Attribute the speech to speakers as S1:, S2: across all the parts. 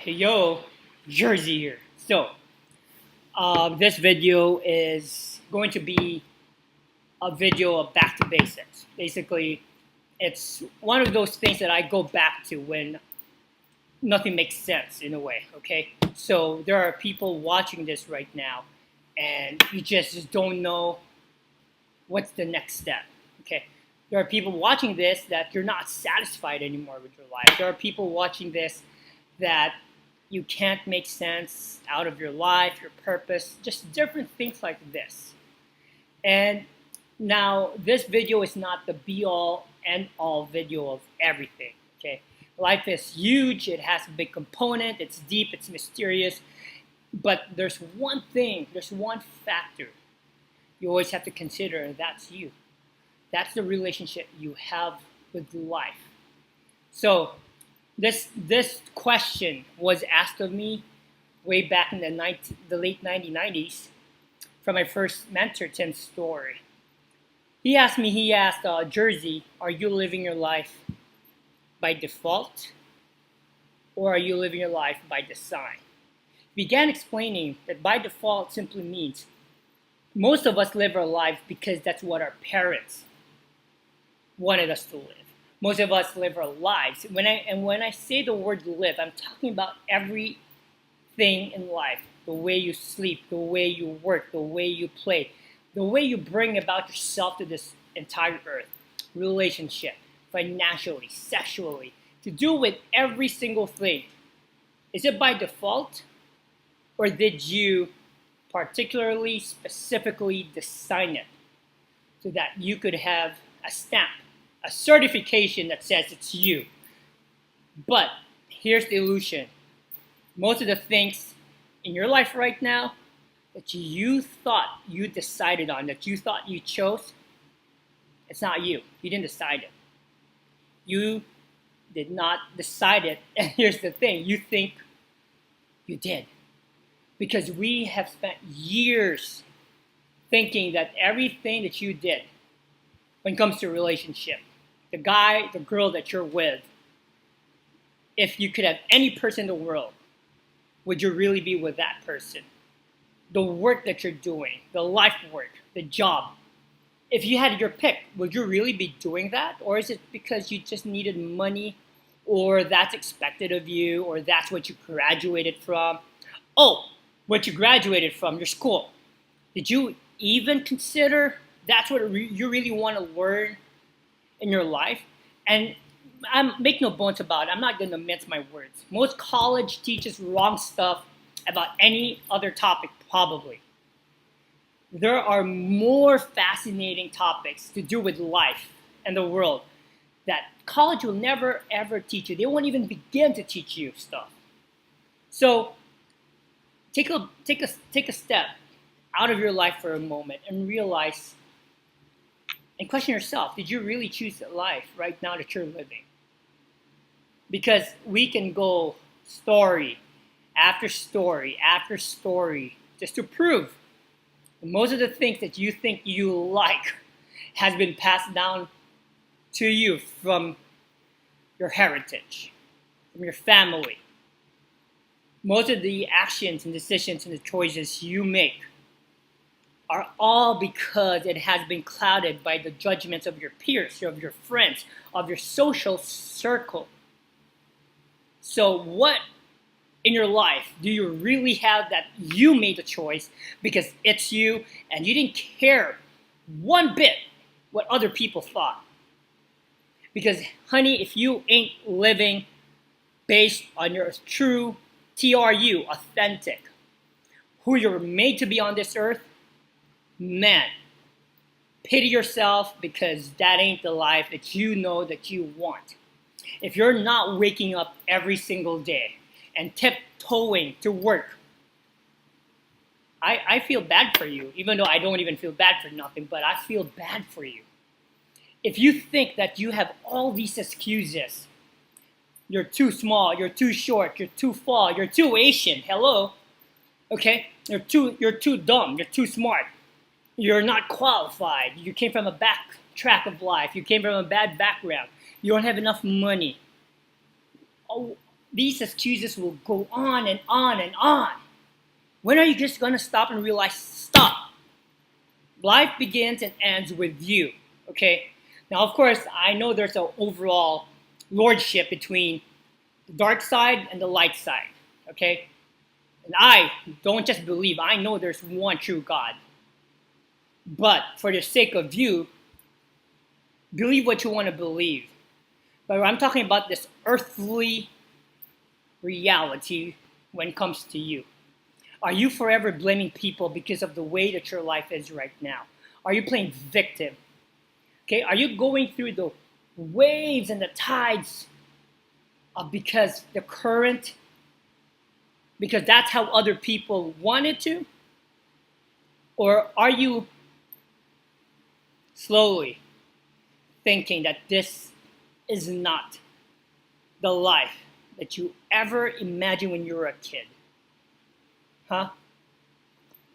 S1: Yo, Jersey here. This video is going to be a video of back to basics. Basically, it's one of those things that I go back to when nothing makes sense in a way, okay? So there are people watching this right now, and you just don't know what's the next step, okay? There are people watching this that you're not satisfied anymore with your life. There are people watching this that you can't make sense out of your life, your purpose, just different things like this. And now this video is not the be all end all video of everything, okay? Life is huge, it has a big component, it's deep, it's mysterious, but there's one thing, there's one factor you always have to consider, and that's you. That's the relationship you have with life. So this question was asked of me way back in the late 1990s from my first mentor, Tim Story. He asked, Jersey, are you living your life by default or are you living your life by design? He began explaining that by default simply means most of us live our lives because that's what our parents wanted us to live. Most of us live our lives. When I say the word live, I'm talking about everything in life. The way you sleep, the way you work, the way you play, the way you bring about yourself to this entire earth. Relationship, financially, sexually, to do with every single thing. Is it by default? Or did you particularly, specifically design it so that you could have a stamp, a certification that says it's you? But here's the illusion. Most of the things in your life right now that you thought you decided on, that you thought you chose, it's not you. You didn't decide it. You did not decide it. And here's the thing. You think you did. Because we have spent years thinking that everything that you did when it comes to a relationship, the guy, the girl that you're with, if you could have any person in the world, would you really be with that person? The work that you're doing, the life work, the job. If you had your pick, would you really be doing that? Or is it because you just needed money, or that's expected of you, or that's what you graduated from? Oh, what you graduated from, your school. Did you even consider that's what you really want to learn in your life? And make no bones about it, I'm not going to mince my words. Most college teaches wrong stuff about any other topic, probably. There are more fascinating topics to do with life and the world that college will never ever teach you. They won't even begin to teach you stuff. So take a step out of your life for a moment and realize and question yourself, did you really choose the life right now that you're living? Because we can go story after story after story just to prove that most of the things that you think you like has been passed down to you from your heritage, from your family. Most of the actions and decisions and the choices you make are all because it has been clouded by the judgments of your peers, of your friends, of your social circle. So what in your life do you really have that you made the choice because it's you and you didn't care one bit what other people thought? Because honey, if you ain't living based on your true TRU, authentic, who you're made to be on this earth, man, pity yourself because that ain't the life that you know that you want. If you're not waking up every single day and tiptoeing to work, I feel bad for you, even though I don't even feel bad for nothing, but I feel bad for you. If you think that you have all these excuses, you're too small, you're too short, you're too fall, you're too Asian, hello, okay? You're too dumb, you're too smart. You're not qualified. You came from a back track of life. You came from a bad background. You don't have enough money. Oh, these excuses will go on and on and on. When are you just going to stop and realize, stop? Life begins and ends with you, okay? Now, of course, I know there's an overall lordship between the dark side and the light side, okay? And I don't just believe, I know there's one true God. But for the sake of you, believe what you want to believe. But I'm talking about this earthly reality when it comes to you. Are you forever blaming people because of the way that your life is right now? Are you playing victim? Okay, are you going through the waves and the tides of because the current, because that's how other people wanted to? Or are you slowly thinking that this is not the life that you ever imagined when you were a kid? Huh?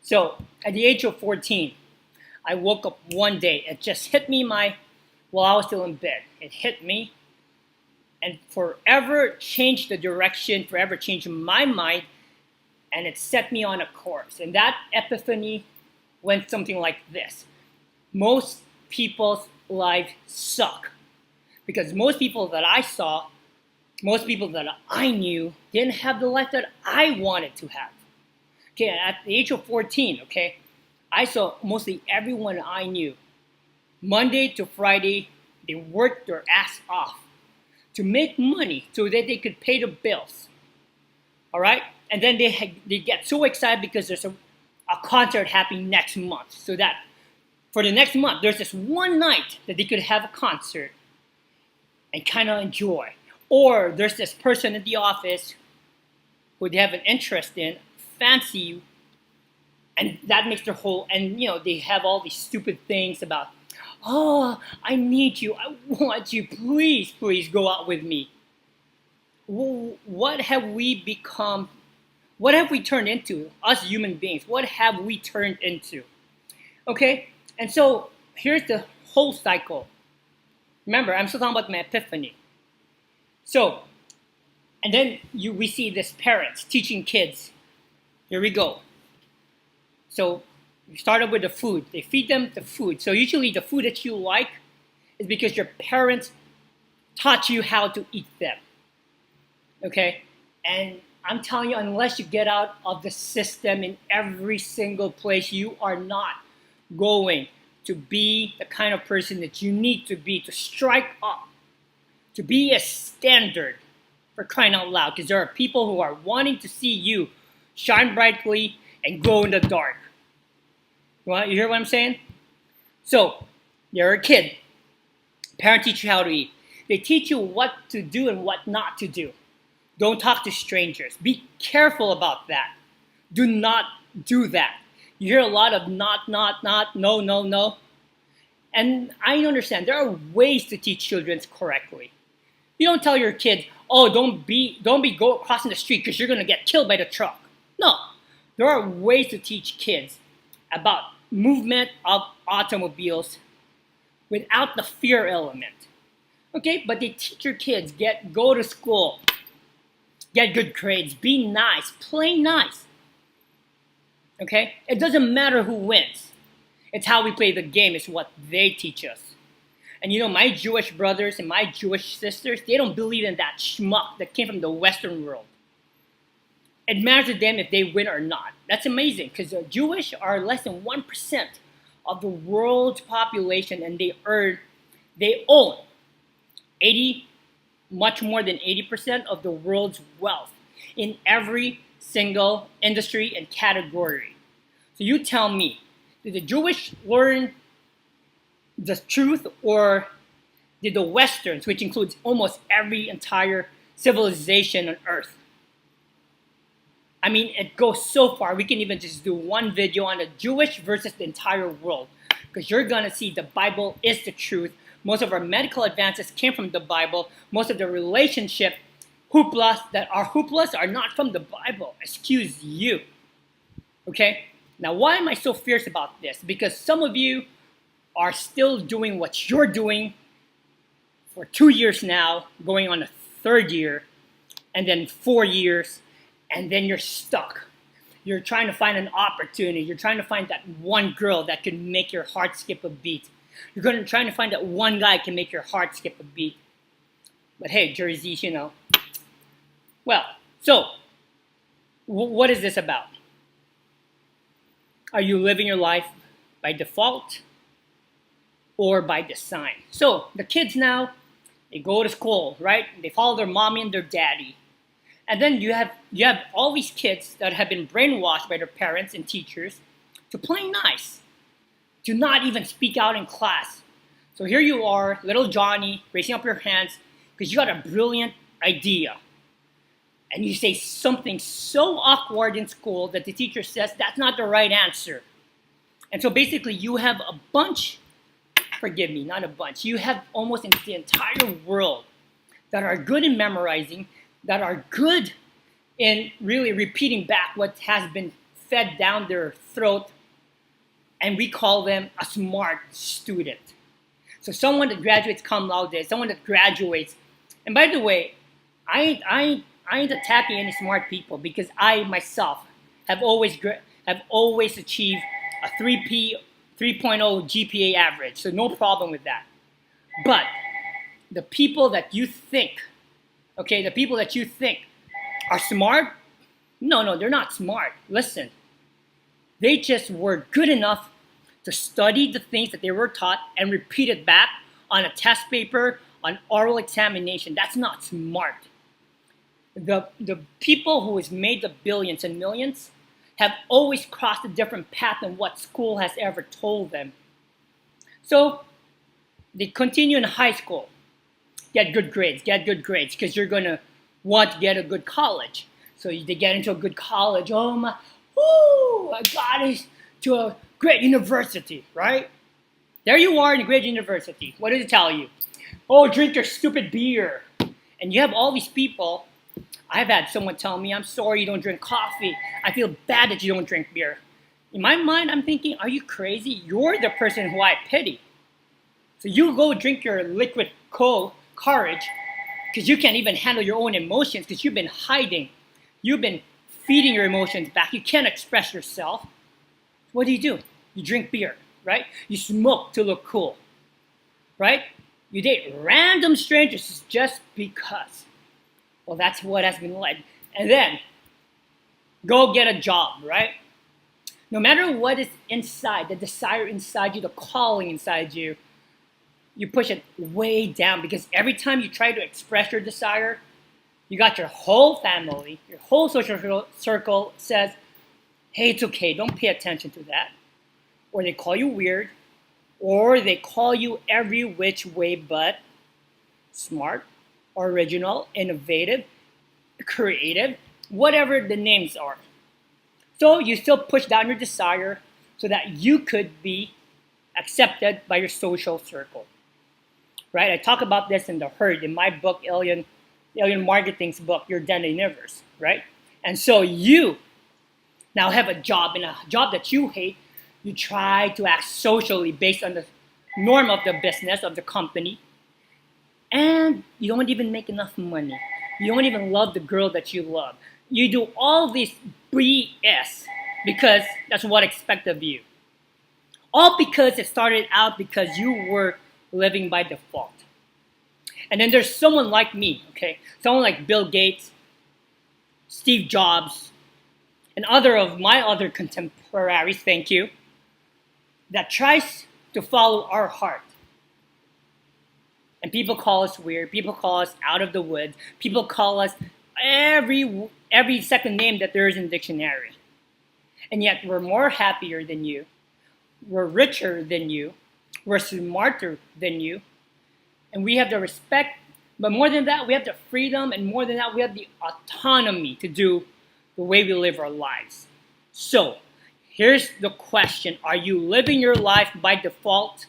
S1: So at the age of 14, I woke up one day. It just hit me while I was still in bed. It hit me and forever changed the direction, forever changed my mind, and it set me on a course. And that epiphany went something like this. Most people's lives suck. Because most people that I saw, most people that I knew didn't have the life that I wanted to have. Okay, at the age of 14, okay, I saw mostly everyone I knew. Monday to Friday, they worked their ass off to make money so that they could pay the bills. All right? And then they get so excited because there's a concert happening next month. So that for the next month, there's this one night that they could have a concert and kind of enjoy. Or there's this person in the office who they have an interest in, fancy you, and that makes their whole, and they have all these stupid things about, oh, I need you, I want you, please go out with me. What have we become? What have we turned into, us human beings? What have we turned into? Okay, and so here's the whole cycle. Remember, I'm still talking about my epiphany. So, and then we see this parents teaching kids. Here we go. So you started with the food. They feed them the food. So usually the food that you like is because your parents taught you how to eat them. Okay? And I'm telling you, unless you get out of the system in every single place, you are not going to be the kind of person that you need to be to strike up, to be a standard, for crying out loud. Because there are people who are wanting to see you shine brightly and glow in the dark. You hear what I'm saying? So, you're a kid. Parents teach you how to eat. They teach you what to do and what not to do. Don't talk to strangers. Be careful about that. Do not do that. You hear a lot of not, no, no, no. And I understand there are ways to teach children correctly. You don't tell your kids, oh, don't be crossing the street because you're going to get killed by the truck. No. There are ways to teach kids about movement of automobiles without the fear element. Okay, but they teach your kids, go to school, get good grades, be nice, play nice. Okay? It doesn't matter who wins. It's how we play the game is what they teach us. And my Jewish brothers and my Jewish sisters, they don't believe in that schmuck that came from the Western world. It matters to them if they win or not. That's amazing because the Jewish are less than 1% of the world's population, and they own much more than 80% of the world's wealth in every single industry and category. So you tell me, did the Jewish learn the truth, or did the Westerns, which includes almost every entire civilization on Earth? I mean, it goes so far. We can even just do one video on the Jewish versus the entire world, because you're going to see the Bible is the truth. Most of our medical advances came from the Bible. Most of the relationship hooplas that are hooplas are not from the Bible. Excuse you. Okay? Now, why am I so fierce about this? Because some of you are still doing what you're doing for 2 years now, going on a third year, and then 4 years, and then you're stuck. You're trying to find an opportunity. You're trying to find that one girl that can make your heart skip a beat. Trying to find that one guy can make your heart skip a beat. But hey, Jersey, Well, so what is this about? Are you living your life by default or by design? So the kids now, they go to school, right? They follow their mommy and their daddy. And then you have all these kids that have been brainwashed by their parents and teachers to play nice, to not even speak out in class. So here you are, little Johnny, raising up your hands because you got a brilliant idea. And you say something so awkward in school that the teacher says that's not the right answer. And so basically you have a bunch, forgive me, not a bunch, you have almost the entire world that are good in memorizing, that are good in really repeating back what has been fed down their throat, and we call them a smart student. So someone that graduates cum laude, someone that graduates, and by the way, I ain't attacking any smart people because I myself have always achieved a 3.0 GPA average, so no problem with that. But the people that you think, okay, the people that you think are smart, no, they're not smart. Listen, they just were good enough to study the things that they were taught and repeat it back on a test paper, on oral examination. That's not smart. The people who has made the billions and millions have always crossed a different path than what school has ever told them. So they continue in high school, get good grades, because you're going to want to get a good college. So they get into a good college. Oh my, I got into a great university, right? There you are in a great university. What does it tell you? Oh, drink your stupid beer. And you have all these people. I've had someone tell me, I'm sorry you don't drink coffee. I feel bad that you don't drink beer. In my mind, I'm thinking, are you crazy? You're the person who I pity. So you go drink your liquid courage because you can't even handle your own emotions because you've been hiding. You've been feeding your emotions back. You can't express yourself. What do? You drink beer, right? You smoke to look cool, right? You date random strangers just because. Well, that's what has been led. And then, go get a job, right? No matter what is inside, the desire inside you, the calling inside you, you push it way down because every time you try to express your desire, you got your whole family, your whole social circle says, hey, it's okay, don't pay attention to that. Or they call you weird, or they call you every which way but smart, original, innovative, creative, whatever the names are. So you still push down your desire so that you could be accepted by your social circle. Right? I talk about this in The Herd, in my book, Alien Marketing's book, Your Den Universe, right? And so you now have a job, and a job that you hate. You try to act socially based on the norm of the business, of the company, and you don't even make enough money. You don't even love the girl that you love. You do all this BS because that's what expected of you. All because it started out because you were living by default. And then there's someone like me, okay? Someone like Bill Gates, Steve Jobs, and other of my other contemporaries, thank you, that tries to follow our heart. And people call us weird. People call us out of the woods. People call us every second name that there is in the dictionary. And yet we're more happier than you. We're richer than you. We're smarter than you. And we have the respect. But more than that, we have the freedom. And more than that, we have the autonomy to do the way we live our lives. So here's the question. Are you living your life by default?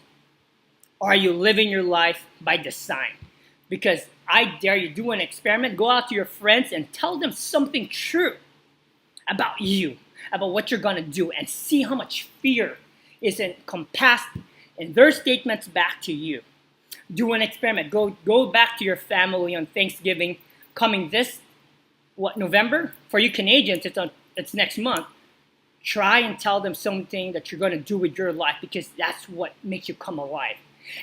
S1: Or are you living your life by design? Because I dare you, do an experiment. Go out to your friends and tell them something true about you, about what you're going to do, and see how much fear is encompassed in their statements back to you. Do an experiment. Go back to your family on Thanksgiving coming this what, November? For you Canadians, it's next month. Try and tell them something that you're going to do with your life, because that's what makes you come alive.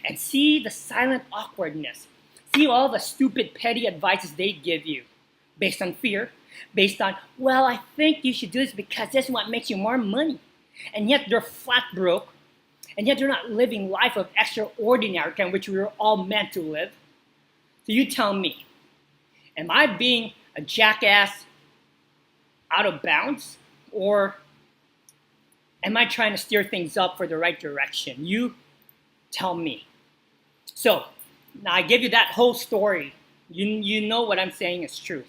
S1: And see the silent awkwardness. See all the stupid, petty advices they give you based on fear, based on, well, I think you should do this because this is what makes you more money. And yet they're flat broke, and yet they're not living life of extraordinary kind, which we were all meant to live. So you tell me, am I being a jackass out of bounds, or am I trying to steer things up for the right direction? You tell me. So now I give you that whole story. You know what I'm saying is truth.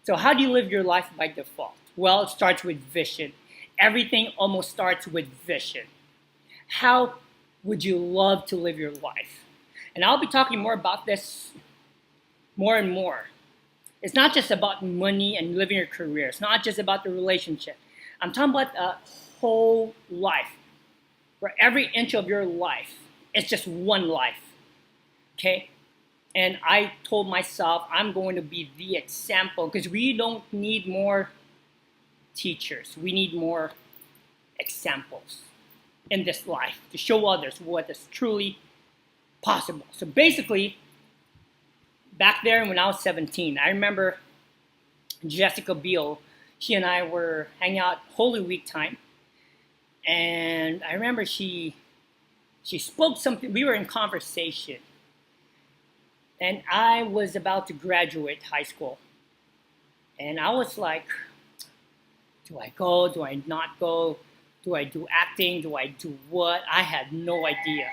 S1: So how do you live your life by default? Well, it starts with vision. Everything almost starts with vision. How would you love to live your life? And I'll be talking more about this more and more. It's not just about money and living your career. It's not just about the relationship. I'm talking about a whole life, where every inch of your life is just one life. Okay? And I told myself I'm going to be the example, because we don't need more teachers. We need more examples in this life to show others what is truly possible. So basically, back there when I was 17, I remember Jessica Biel. She and I were hanging out Holy Week time. And I remember she spoke something. We were in conversation. And I was about to graduate high school. And I was like, do I go? Do I not go? Do I do acting? Do I do what? I had no idea.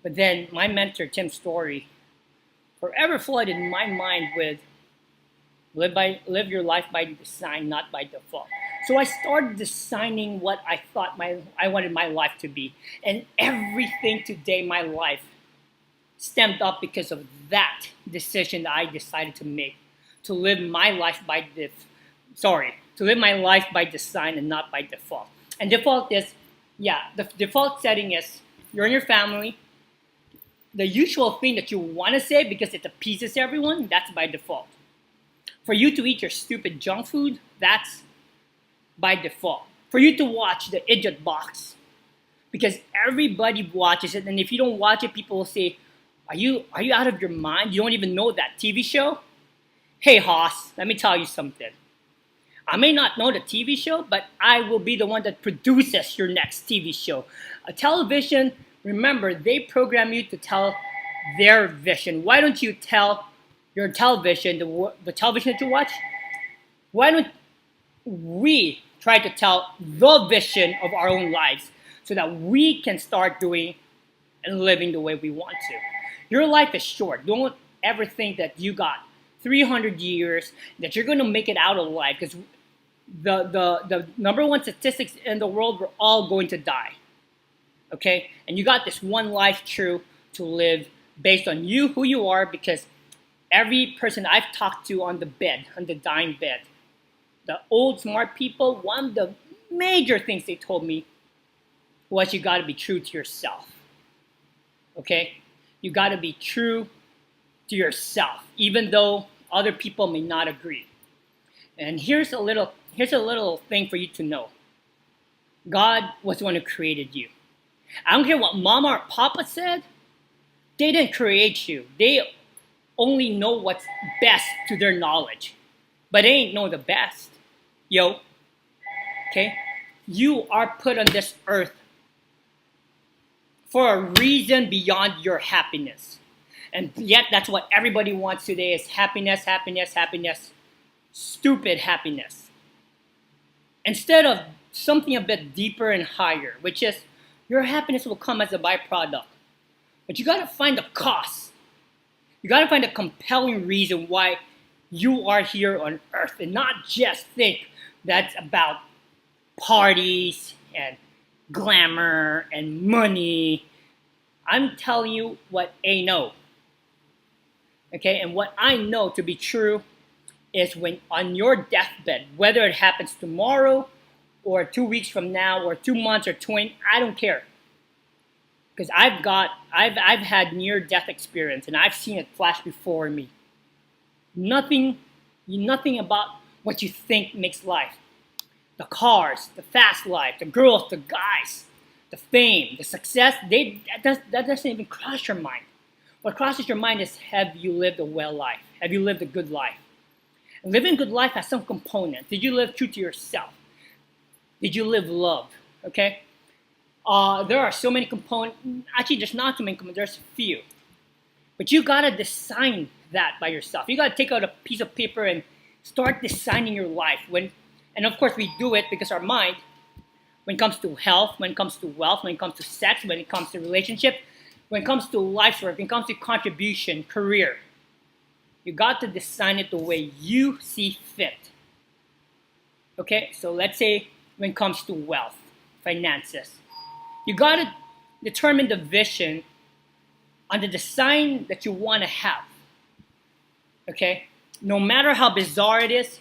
S1: But then my mentor, Tim Story, forever flooded my mind with live your life by design, not by default. So I started designing what I thought I wanted my life to be. And everything today, my life, stemmed up because of that decision that I decided to make, to live my life by design and not by default. And default is, the default setting is you're in your family. The usual thing that you want to say because it appeases everyone, that's by default. For you to eat your stupid junk food, that's by default. For you to watch the Idiot Box, because everybody watches it, and if you don't watch it, people will say, are you out of your mind? You don't even know that TV show? Hey, Hoss, let me tell you something. I may not know the TV show, but I will be the one that produces your next TV show. A television, remember, they program you to tell their vision. Why don't you tell your television, the television that you watch, why don't we try to tell the vision of our own lives so that we can start doing and living the way we want to? Your life is short. Don't ever think that you got 300 years, that you're going to make it out of life, because the number one statistics in the world, we're all going to die. Okay? And you got this one life true to live based on you, who you are, because every person I've talked to on the dying bed, the old smart people, one of the major things they told me was you got to be true to yourself. Okay? You got to be true to yourself, even though other people may not agree. And here's a little thing for you to know. God was the one who created you. I don't care what mama or papa said. They didn't create you. They only know what's best to their knowledge. But they ain't know the best. Yo. Okay? You are put on this earth for a reason beyond your happiness. And yet that's what everybody wants today is happiness, happiness, happiness. Stupid happiness. Instead of something a bit deeper and higher, which is your happiness will come as a byproduct. But you got to find the cause. You got to find a compelling reason why you are here on earth, and not just think that's about parties and glamour and money. I'm telling you what I know. Okay, and what I know to be true is when on your deathbed, whether it happens tomorrow or 2 weeks from now or 2 months or 20, I don't care. Because I've had near death experience and I've seen it flash before me. Nothing Nothing about what you think makes life. The cars, the fast life, the girls, the guys, the fame, the success, that doesn't even cross your mind. What crosses your mind is, have you lived a well life? Have you lived a good life? And living a good life has some component. Did you live true to yourself? Did you live love? Okay? There are so many components. Actually, there's not too many components. There's a few. But you gotta design that by yourself. You gotta take out a piece of paper and start designing your life. And of course, we do it because our mind, when it comes to health, when it comes to wealth, when it comes to sex, when it comes to relationship, when it comes to life's work, when it comes to contribution, career, you got to design it the way you see fit. Okay, so let's say when it comes to wealth, finances, you got to determine the vision on the design that you want to have. Okay, no matter how bizarre it is,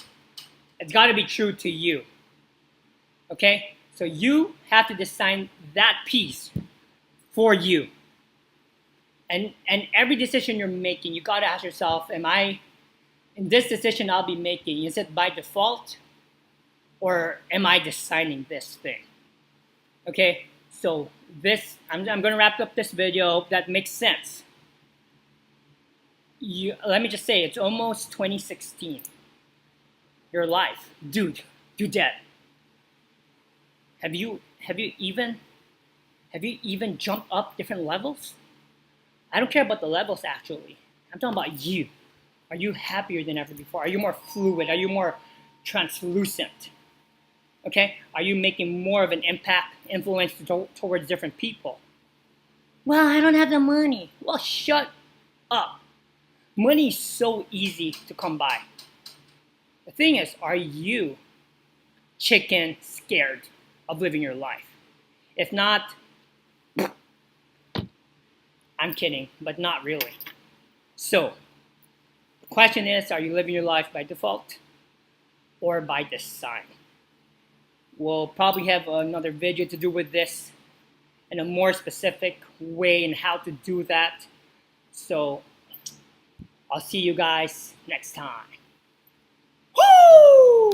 S1: it's got to be true to you. Okay, so you have to design that piece for you. And every decision you're making, you got to ask yourself, am I, in this decision I'll be making, is it by default or am I designing this thing? Okay, so this, I'm going to wrap up this video. Hope that makes sense. Let me just say, it's almost 2016. Your life, dude, you're dead. Have you even jumped up different levels? I don't care about the levels actually. I'm talking about you. Are you happier than ever before? Are you more fluid? Are you more translucent? Okay? Are you making more of an impact, influence towards different people? Well, I don't have the money. Well, shut up. Money is so easy to come by. The thing is, are you chicken scared of living your life? If not, I'm kidding, but not really. So, the question is, are you living your life by default or by design? We'll probably have another video to do with this in a more specific way and how to do that. So, I'll see you guys next time. Woo!